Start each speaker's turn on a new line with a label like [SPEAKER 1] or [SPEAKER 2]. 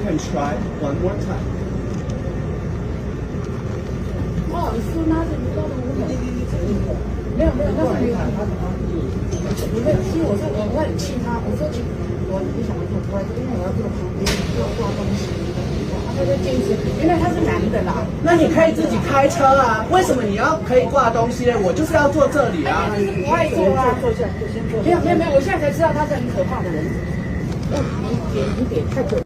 [SPEAKER 1] can try one more time.
[SPEAKER 2] 不好意思，拿着你到了我没有，那是没有。我没有，其实我很气他，我说我不想做出来，因为我要坐旁边要挂东西。他就坚持，原来他是男的啦。
[SPEAKER 1] 那你可以自己开车啊，为什么你要可以挂东西呢？我就是要坐这里啊。
[SPEAKER 2] 他就是不爱坐啊。坐下，就先坐。没有，我现在才知道他是很可怕的人。你给太可。